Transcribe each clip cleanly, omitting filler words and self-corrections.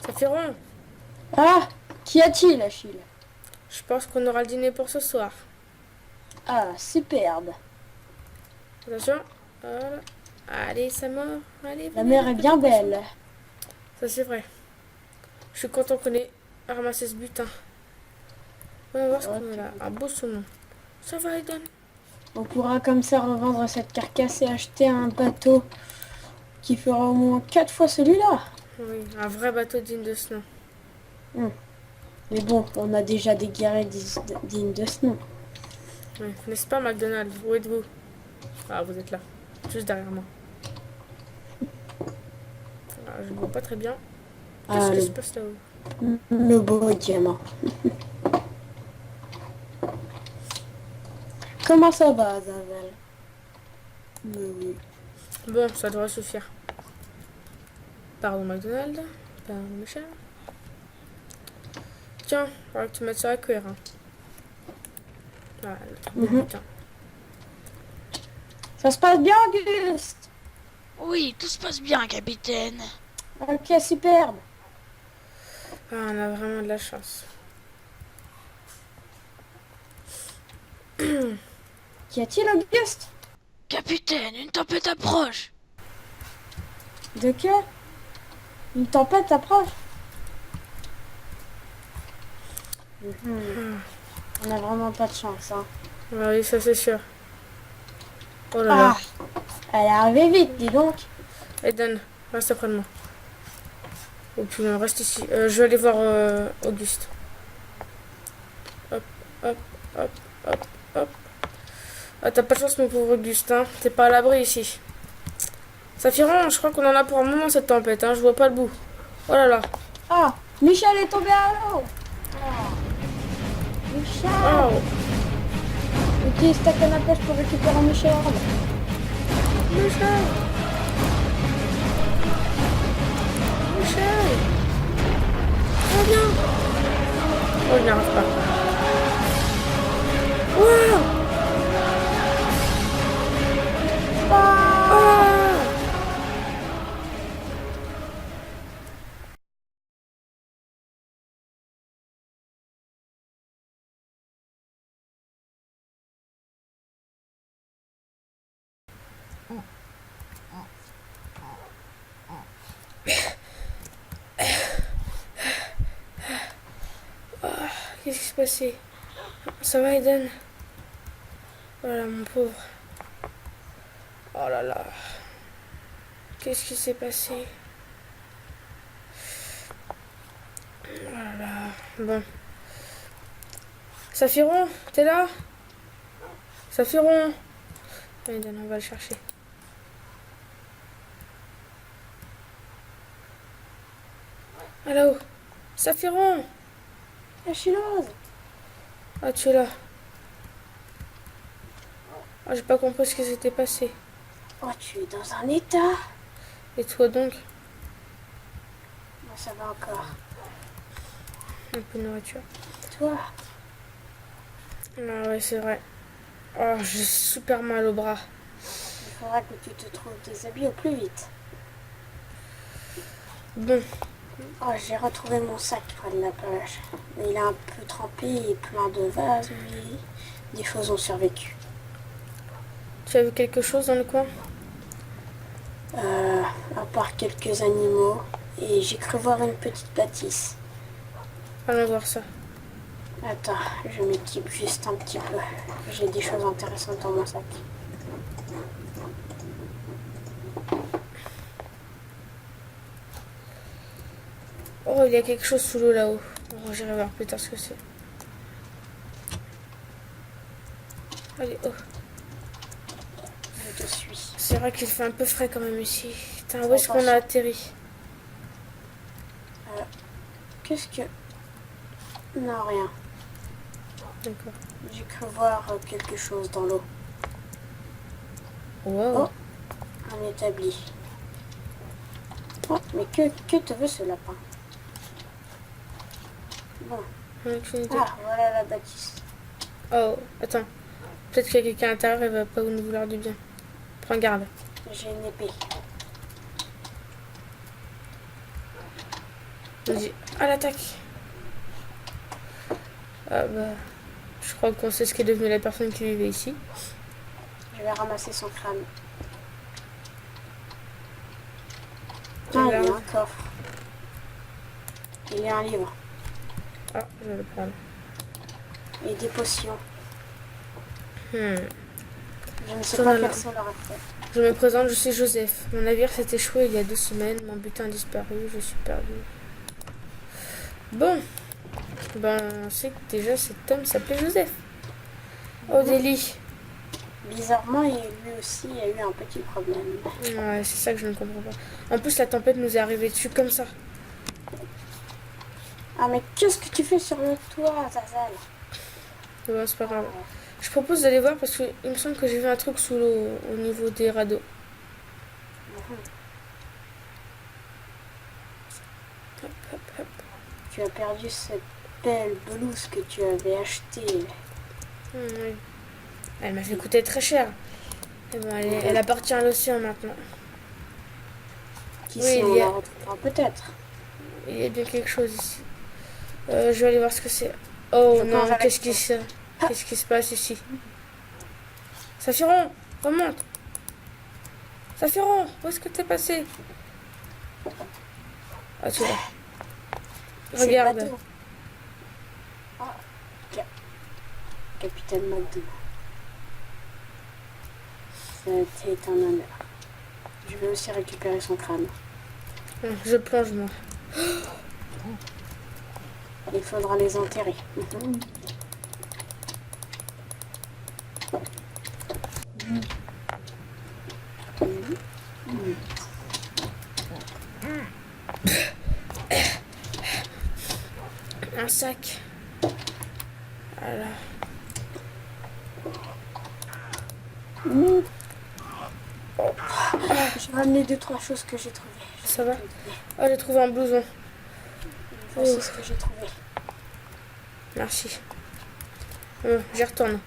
Ça fait rond. Ah, qu'y a-t-il, Achille? Je pense qu'on aura le dîner pour ce soir. Ah, superbe. Attention. Voilà. Allez, ça mord. Allez, La venez, mer les est petits bien poissons. belle. Ça, c'est vrai. Je suis content qu'on ait ramassé ce butin. On va voir ce qu'on a là. Un beau saumon. Ça va, Eden? On pourra comme ça revendre cette carcasse et acheter un bateau qui fera au moins 4 fois celui-là. Oui, un vrai bateau digne de ce nom. Mais bon, on a déjà des guerriers dignes de ce nom. Oui. N'est-ce pas, McDonald? Où êtes-vous? Ah, vous êtes là. Juste derrière moi. Ah, je ne vois pas très bien. Qu'est-ce Ah, qui se passe là-haut? le beau diamant. Comment ça va, Zavel? Mais oui. Bon, ça devrait suffire. Pardon, McDonald. Pardon, Michel. Tiens, il faudra que tu mettes ça à cuire. Hein. Voilà, le truc de butin. Ça se passe bien, Auguste? Oui, tout se passe bien, capitaine. Ok, superbe. Ah, on a vraiment de la chance. Qu'y a-t-il, Auguste? Capitaine, une tempête approche. De quoi? Une tempête approche? On a vraiment pas de chance, hein. Ah oui, ça c'est sûr. Oh là là. Elle est arrivée vite, dis donc. Eden, reste après de moi. Oh putain, reste ici. Je vais aller voir Auguste. Hop, hop, hop, hop, hop. Ah, t'as pas de chance, mon pauvre Auguste, hein. T'es pas à l'abri ici. Saphiron, je crois qu'on en a pour un moment cette tempête, hein. Je vois pas le bout. Oh là là. Ah, Michel est tombé à l'eau. Michel, Oh. utilise ta canne à pêche pour récupérer Michel. Michel. Michel. Reviens. Oh, je n'y arrive pas. Wow. Qu'est-ce qui s'est passé? Ça va, Eden? Oh là là, mon pauvre. Oh là là. Qu'est-ce qui s'est passé? Oh là là. Bon. Saphiron, t'es là? Saphiron. Eden, on va le chercher. Allô? Saphiron. Achilleuse. Ah, tu es là. Ah, j'ai pas compris ce qui s'était passé. Oh, tu es dans un état. Et toi donc? Moi, ça va encore. Un peu de nourriture. Toi? Ah ouais, c'est vrai. Oh, j'ai super mal au bras. Il faudra que tu te trouves des habits au plus vite. Bon. Oh, j'ai retrouvé mon sac près de la plage. Il est un peu trempé et plein de vases, mais des choses ont survécu. Tu as vu quelque chose dans le coin? À part quelques animaux, et j'ai cru voir une petite bâtisse. Allons voir ça. Attends, je m'équipe juste un petit peu. J'ai des choses intéressantes dans mon sac. Oh, il y a quelque chose sous l'eau là-haut. Oh, j'irai voir plus tard ce que c'est. Allez, oh. Je te suis. C'est vrai qu'il fait un peu frais quand même ici. Putain, où est-ce qu'on a atterri? Qu'est-ce que... Non, rien. D'accord. J'ai cru voir quelque chose dans l'eau. Wow. Oh, un établi. Oh, mais que te veut ce lapin? Bon. Aucune idée. Ah, voilà la bâtisse. Oh, attends. Peut-être qu'il y a quelqu'un à l'intérieur et va pas nous vouloir du bien. Prends garde. J'ai une épée. Vas-y, à l'attaque. Ah bah, je crois qu'on sait ce qu'est devenue la personne qui vivait ici. Je vais ramasser son crâne. Je Ah, il y a regarde. un coffre. Il y a un livre. Ah, je vais le prendre. Et des potions. Hmm. Je ne sais Sur pas la quel lampe. sont leurs effets. Je me présente, je suis Joseph. Mon navire s'est échoué il y a 2 semaines. Mon butin a disparu, je suis perdu. Bon. Ben, on sait que déjà cet homme s'appelait Joseph. Odélie. Bizarrement, lui aussi a eu un petit problème. Ouais, c'est ça que je ne comprends pas. En plus, la tempête nous est arrivée dessus comme ça. Ah, mais qu'est-ce que tu fais sur le toit, Zazel? Ouais, c'est pas grave. Je propose d'aller voir parce qu'il me semble que j'ai vu un truc sous l'eau au niveau des radeaux. Hop, hop, hop. Tu as perdu cette belle blouse que tu avais achetée. Oui. Elle m'a fait coûter très cher. Et bon, elle appartient à l'océan maintenant. Qui Oui, sait, il on y a- la retrouvera peut-être. Il y a bien quelque chose ici. Je vais aller voir ce que c'est. Oh Je non, plonge avec qu'est-ce qui se passe ici? Saphiron, remonte. Saphiron, où est-ce que t'es passé? Ah, tu es là. C'est le Regarde. bateau. Ah, Capitaine McDo. C'était un honneur. Je vais aussi récupérer son crâne. Je plonge, moi. Il faudra les enterrer. Un sac. Voilà. Je vais ramener 2-3 choses que j'ai trouvées. Ça va? Oh, j'ai trouvé un blouson. Voici ce que j'ai trouvé. Merci. J'y retourne.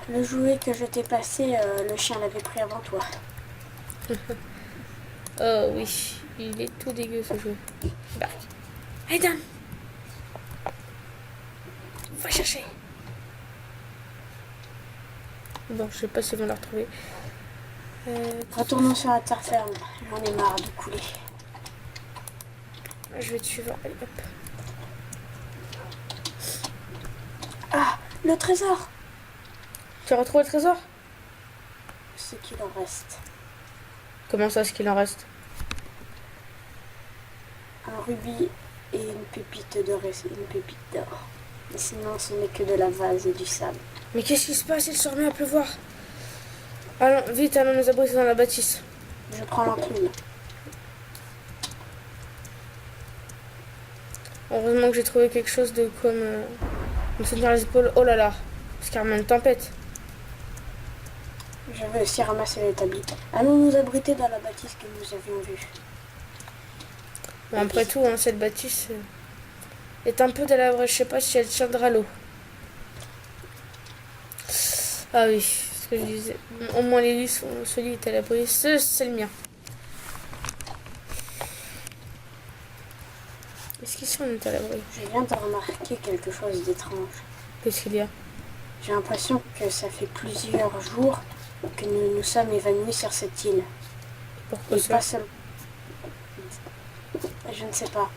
Le jouet que je t'ai passé, le chien l'avait pris avant toi. Oh oui, il est tout dégueu ce jeu. Bah. Aidan, va chercher. Bon, je sais pas s'ils vont la retrouver. Retournons sur la terre ferme. J'en ai marre de couler. Je vais te suivre. Allez, hop. Ah, le trésor! Tu as retrouvé le trésor? Ce qu'il en reste. Comment ça, ce qu'il en reste? Un rubis et une pépite d'or. Et sinon, ce n'est que de la vase et du sable. Mais qu'est-ce qui se passe? Il se remet à pleuvoir. Allons, vite, allons nous abriter dans la bâtisse. Je prends l'enclume. Heureusement que j'ai trouvé quelque chose de quoi me tenir les épaules. Oh là là, parce qu'il y a une tempête. Je vais aussi ramasser l'établi. Allons nous abriter dans la bâtisse que nous avions vue. Bon, après tout, hein, cette bâtisse est un peu délabrée. Je sais pas si elle tiendra l'eau. Ah oui, ce que je disais. Au moins les lits sont, ce lit est à l'abri. C'est le mien. Est-ce qu'ici on est à l'abri? Je viens de remarquer quelque chose d'étrange. Qu'est-ce qu'il y a? J'ai l'impression que ça fait plusieurs jours que nous nous sommes évanouis sur cette île. Pourquoi Et ça? pas seul. Je ne sais pas.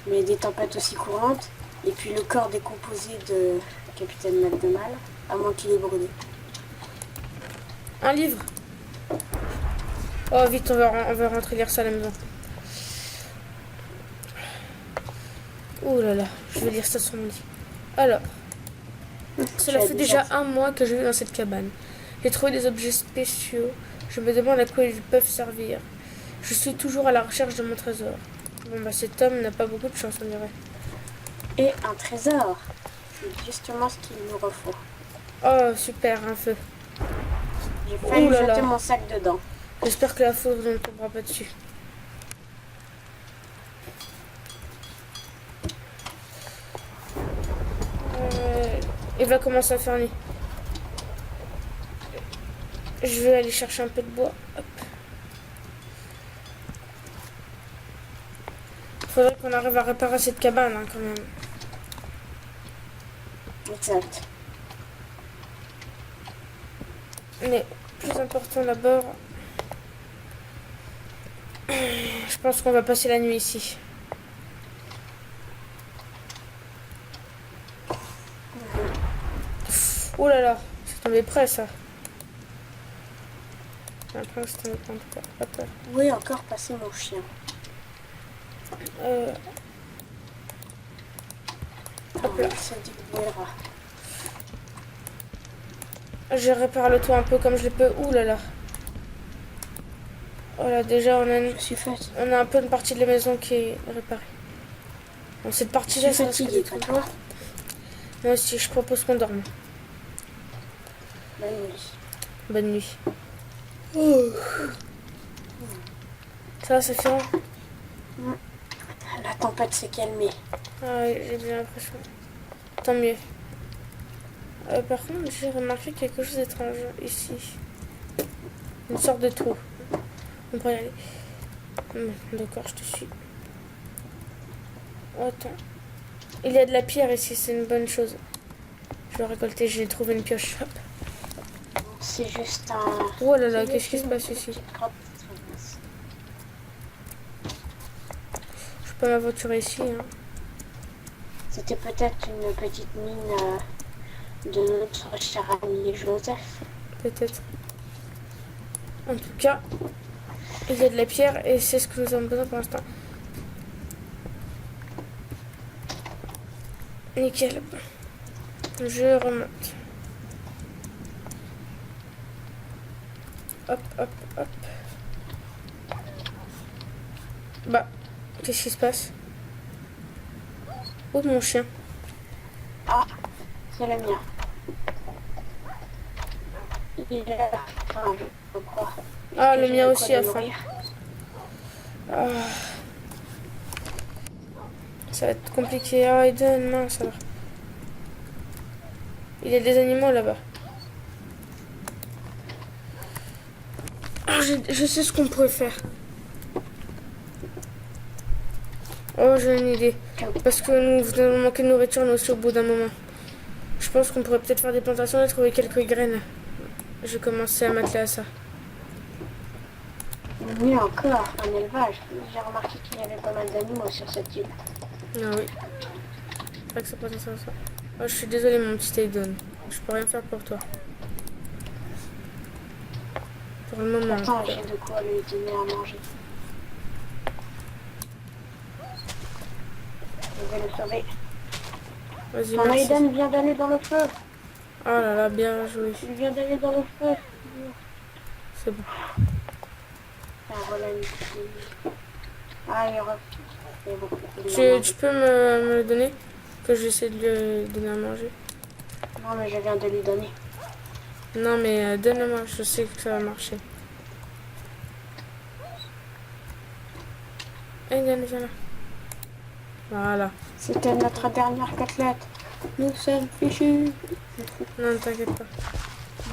Mais des tempêtes aussi courantes. Et puis le corps décomposé de Capitaine McDonald, à moins qu'il ait brûlé. Un livre. Oh vite, on va rentrer lire ça à la maison. Oh là là, je vais lire ça sur mon lit. Alors, cela Tu as fait déjà déjà 1 mois que je vis dans cette cabane. J'ai trouvé des objets spéciaux. Je me demande à quoi ils peuvent servir. Je suis toujours à la recherche de mon trésor. Bon bah cet homme n'a pas beaucoup de chance, on dirait. Et un trésor. C'est justement ce qu'il nous refaut. Oh super, un feu. J'ai failli Ouh là là. jeter mon sac dedans. J'espère que la foudre ne tombera pas dessus. Il va commencer à faire nuit. Je vais aller chercher un peu de bois. Hop. Faudrait qu'on arrive à réparer cette cabane hein, quand même. Exact. Mais plus important d'abord, je pense qu'on va passer la nuit ici. Oh là là, c'est tombé près ça. J'ai l'impression que c'est tombé près en tout cas. Hop là. Oui, encore passer mon chien. Hop là. Il se débrouillera. Je répare le toit un peu comme je le peux. Ouh là là. Voilà, déjà Je suis faite. on a un peu une partie de la maison qui est réparée. Bon, cette Je partie-là, suis ça risque fatiguée, d'être- toi. Moi aussi, je propose qu'on dorme. Bonne nuit. Bonne nuit. Ça fait long. La tempête s'est calmée. Ah, ouais, j'ai bien l'impression. Tant mieux. Par contre, j'ai remarqué quelque chose d'étrange ici. Une sorte de trou. On pourrait y aller. D'accord, je te suis. Oh, attends. Il y a de la pierre ici, c'est une bonne chose. Je vais récolter, j'ai trouvé une pioche. Hop. C'est juste un... Oh là là, qu'est-ce qui se passe ici? Je peux m'aventurer ici. Hein. C'était peut-être une petite mine de notre cher ami Joseph. Peut-être. En tout cas, il y a de la pierre et c'est ce que nous avons besoin pour l'instant. Nickel. Je remonte. Hop, hop, hop. Bah, qu'est-ce qui se passe? Où est mon chien? Ah, c'est le mien. Il a faim, je crois. Ah, Et le j'ai mien de aussi quoi a le faim. nourrir. Ah. Ça va être compliqué. Ah, Eden, mince alors. Il y a des animaux là-bas. Ah, je sais ce qu'on pourrait faire. Oh, j'ai une idée. Parce que nous venons de manquer de nourriture, nous aussi, au bout d'un moment. Je pense qu'on pourrait peut-être faire des plantations et trouver quelques graines. Je vais commencer à m'atteler à ça. Mieux encore, un élevage. J'ai remarqué qu'il y avait pas mal d'animaux sur cette île. Ah oui. C'est vrai que ça peut être intéressant. Oh, je suis désolée, mon petit Aiden. Je peux rien faire pour toi. Pour le moment. en Pourtant, tout cas. j'ai de quoi lui donner à manger. Je vais le sauver. Vas-y, Mon merci. Aiden vient d'aller dans le feu. Oh là là, bien joué. Il vient d'aller dans le feu. C'est bon. Ça relève. Ah, il refait. Il y a beaucoup de Tu peux me le donner? Que j'essaie de lui donner à manger. Non, mais je viens de lui donner. Non, mais donne-le-moi, je sais que ça va marcher. Aiden, viens là. Voilà. C'était notre dernière côtelette. Nous sommes fichus. Non, ne t'inquiète pas.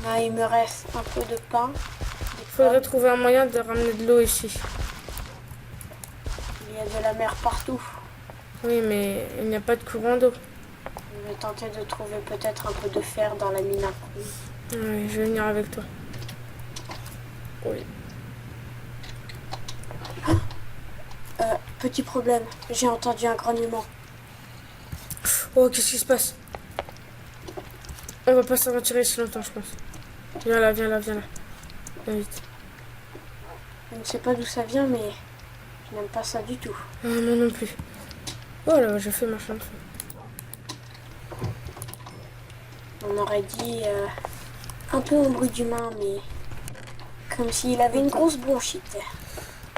Ah, il me reste un peu de pain. Il faudrait trouver un moyen de ramener de l'eau ici. Il y a de la mer partout. Oui, mais il n'y a pas de courant d'eau. Je vais tenter de trouver peut-être un peu de fer dans la mine à coups. Oui, je vais venir avec toi. Oui. Petit problème, j'ai entendu un grognement. Oh, qu'est-ce qui se passe? On va pas s'aventurer si longtemps, je pense. Viens là, viens là, viens là. Viens vite. Je ne sais pas d'où ça vient, mais je n'aime pas ça du tout. Ah, moi non plus. Oh là, j'ai fait marcher de feu. On aurait dit un peu au bruit d'humain, mais comme s'il avait une grosse bronchite.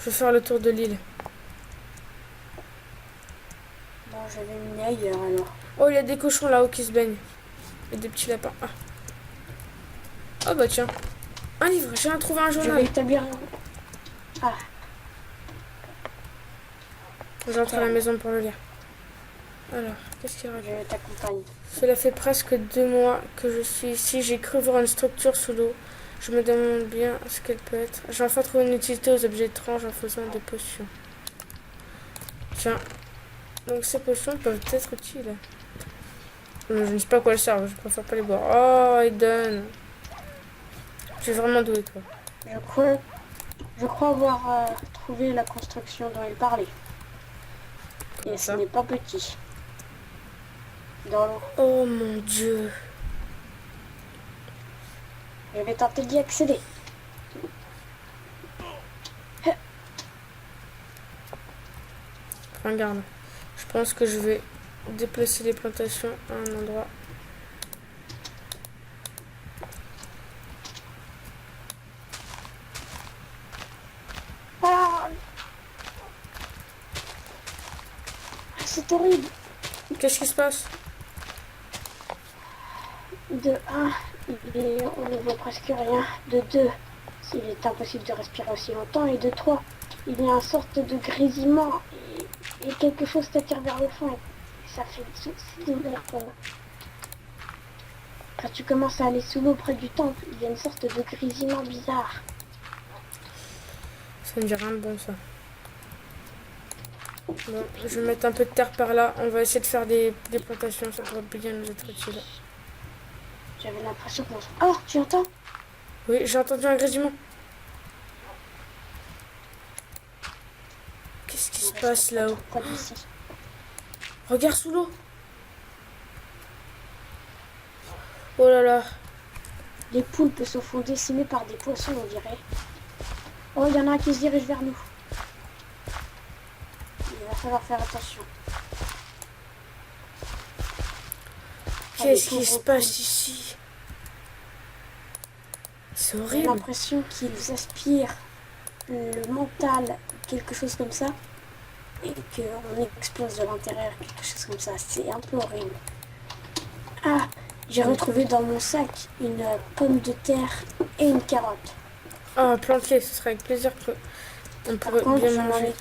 Je vais faire le tour de l'île. Bon, je vais me mener ailleurs alors. Oh, il y a des cochons là-haut qui se baignent. Et des petits lapins. Ah. Oh bah tiens. Un livre, j'ai trouvé un Je vais journal. établir... Ah, J'entre à la maison pour le lire. Alors, qu'est-ce qu'il raconte? je t'accompagne. Cela fait presque 2 mois que je suis ici. J'ai cru voir une structure sous l'eau. Je me demande bien ce qu'elle peut être. J'ai enfin trouvé une utilité aux objets étranges en faisant des potions. Tiens. Donc ces potions peuvent être utiles. Mais je ne sais pas à quoi elles servent. Je préfère pas les boire. Oh, Aiden. Tu es vraiment doué, toi. Je crois avoir trouvé la construction dont il parlait. Comment Et ce ça? n'est pas petit. Dans l'eau. Oh mon Dieu. Je vais tenter d'y accéder. Prends garde. Je pense que je vais déplacer les plantations à un endroit. Ah, c'est horrible. Qu'est-ce qui se passe? De 1, on ne voit presque rien. De 2, il est impossible de respirer aussi longtemps. Et de 3, il y a une sorte de grésillement et quelque chose t'attire vers le fond. Et ça fait douleur. Quand tu commences à aller sous l'eau près du temple, il y a une sorte de grésillement bizarre. Ça ne dit rien de bon, ça. Bon, je vais mettre un peu de terre par là. On va essayer de faire des plantations. Ça pourrait bien nous être utile. J'avais l'impression qu'on... Oh, tu entends? Oui, j'ai entendu un grésillement. Qu'est-ce qui se passe là-haut? Près d'ici. Regarde sous l'eau. Oh là là. Les poulpes se font décimer par des poissons, on dirait. Oh, il y en a un qui se dirige vers nous. Il va falloir faire attention. Qu'est-ce qui se passe ici? C'est J'ai horrible. l'impression qu'ils aspirent le mental, quelque chose comme ça, et qu'on explose de l'intérieur, quelque chose comme ça. C'est un peu horrible. Ah, j'ai retrouvé dans mon sac une pomme de terre et une carotte. Ah, planquer, ce serait avec plaisir que on Par pourrait contre, bien j'en manger.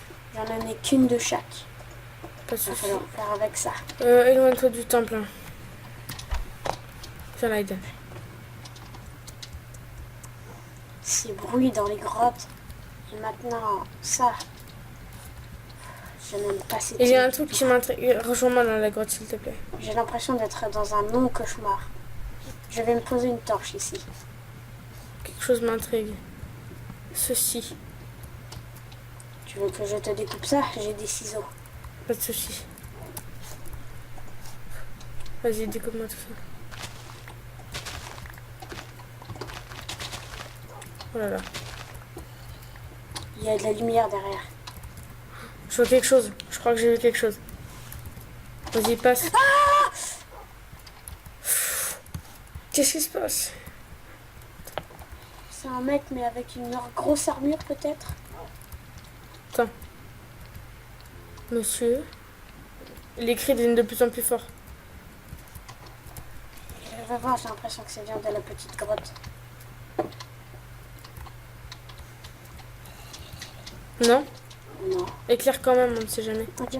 ai qu'une de chaque. Pas de Il va soucis. falloir faire avec ça. Éloigne-toi du temple. Hein. Tiens, là, Aiden. Ces bruits dans les grottes. Et maintenant, ça. Je n'aime pas cette Il y a un idée. truc qui m'intrigue. Rejoins-moi dans la grotte, s'il te plaît. J'ai l'impression d'être dans un long cauchemar. Je vais me poser une torche ici. Quelque chose m'intrigue. Ceci. Tu veux que je te découpe ça? J'ai des ciseaux. Pas de soucis. Vas-y, découpe-moi tout ça. Oh là là. Il y a de la lumière derrière. Je vois quelque chose. Je crois que j'ai vu quelque chose. Vas-y, passe. Qu'est-ce qui se passe? C'est un mec, mais avec une grosse armure peut-être. Attends. Monsieur. Les cris deviennent de plus en plus forts. Je vais voir, j'ai l'impression que ça vient de la petite grotte. Non? Non. Éclaire quand même, on ne sait jamais. Ok.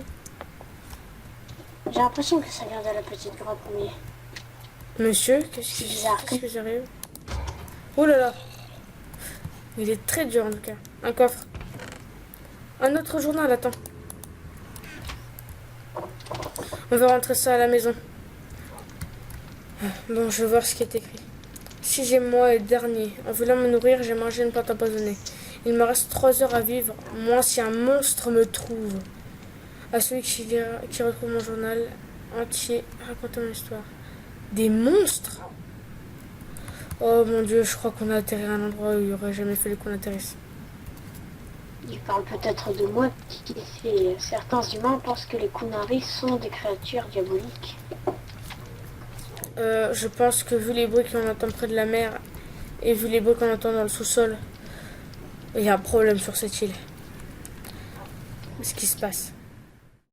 J'ai l'impression que ça vient de la petite grotte, mais... Monsieur, C'est qu'est-ce bizarre. que j'arrive? Oh là là. Il est très dur en tout cas. Un coffre. Un autre journal, attends. On va rentrer ça à la maison. Bon, je vais voir ce qui est écrit. 6e mois et dernier. En voulant me nourrir, j'ai mangé une plante empoisonnée. Il me reste 3 heures à vivre, moi si un monstre me trouve. À celui qui retrouve mon journal entier, raconte mon histoire. Des monstres? Oh mon Dieu, je crois qu'on a atterri à un endroit où il n'y aurait jamais fallu qu'on atterrisse. Il parle peut-être de moi, et certains humains pensent que les Kunari sont des créatures diaboliques. Je pense que vu les bruits qu'on entend près de la mer et vu les bruits qu'on entend dans le sous-sol, il y a un problème sur cette île. Qu'est-ce qui se passe?